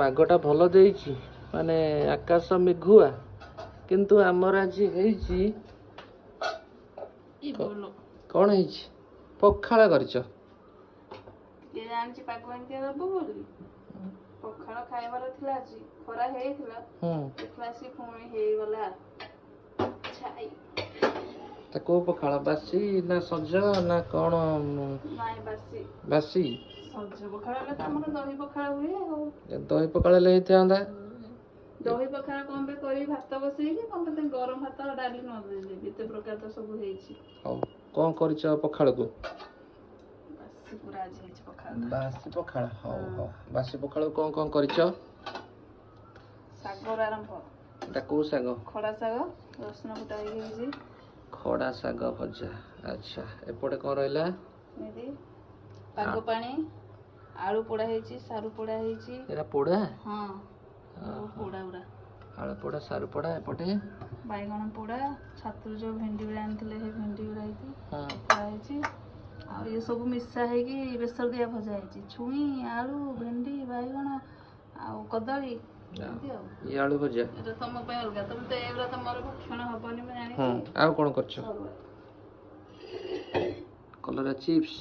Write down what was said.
ପାଗଟା ଭଲ ଦେଇଛି ମାନେ ଆକାଶ ମେଘୁଆ କିନ୍ତୁ ଆମର ଆଜି ହେଇଛି କଣ ହେଇଛି ପଖାଳ କରିଛ କିଏ ଜାଣିଛି ପାଗ ଏମିତିଆ ଦବ ବୋଲି ପଖାଳ ଖାଇବାର ଥିଲା ଆଜି ଖରା ହେଇଥିଲା ଦେଖିଲା ଆସି ପୁଣି ହେଇଗଲା ଛାଇ ତା କୋଉ ପଖାଳ ବାସି ନା ସଜ ନା କଣ ନାଇଁ ବାସି ବାସି ସଜ ପଖାଳ ହେଲେ ତ ଆମର ଦହି ପଖାଳ ହୁଏ ଆଉ ଦହି ପଖାଳ ହେଲେ ହେଇଥାନ୍ତା ଦହି ପଖାଳ କଣ ପାଇଁ କରିବି ଭାତ ବସେଇକି କଣ ପାଇଁ ଗରମ ଭାତ ଡାଲି ନ ଦେଇଦେବି ଏତେ ପ୍ରକାର ତ ସବୁ ହେଇଛି ହଉ କଣ କରିଛ ପଖାଳକୁ ବାସି ପୁରା ଆଜି ହେଇଛି ପଖାଳ ବାସି ପଖାଳ ହଉ ହଉ ବାସି ପଖାଳକୁ କଣ କରିଛ ଶାଗରୁ ଆରମ୍ଭ ଏଟା କୋଉ ଶାଗ ଖଡା ଶାଗ ରସୁଣ ଫୁଟା ହେଇକି ହେଇଛି ଖଡା ଶାଗ ଭଜା ଆଚ୍ଛା ଏପଟେ କଣ ରହିଲା ଏମିତି ପାଗ ପାଣି ଆଳୁ ପୋଡା ହେଇଛି ସାରୁ ପୋଡା ହେଇଛି ଏଟା ପୋଡା ହଁ ପୋଡା ଗୁଡା ଆଳୁ ପୋଡା ସାରୁ ପୋଡା ଏପଟେ ବାଇଗଣ ପୋଡା ଛାତରୁ ଯୋଉ ଭେଣ୍ଡି ଗୁଡା ଆଣିଥିଲେ ସେ ଭେଣ୍ଡି ଗୁଡା ହେଇଛି ପୋଡା ହେଇଛି ଆଉ ଇଏ ସବୁ ମିଶା ହେଇକି ବେସର ଦିଆ ଭଜା ହେଇଛି ଛୁଇଁ ଆଳୁ ଭେଣ୍ଡି ବାଇଗଣ ଆଉ କଦଳୀ ଏମିତି ଆଉ ଇଏ ଆଳୁ ଭଜା ଏଟା ତମ ପାଇଁ ଅଲଗା ତମେ ତ ଏଗୁଡା ତମର ଭକ୍ଷଣ ହବନି ମୁଁ ଜାଣିଛି ଆଉ କଣ କରୁଛ କଲରା ଚିପ୍ସ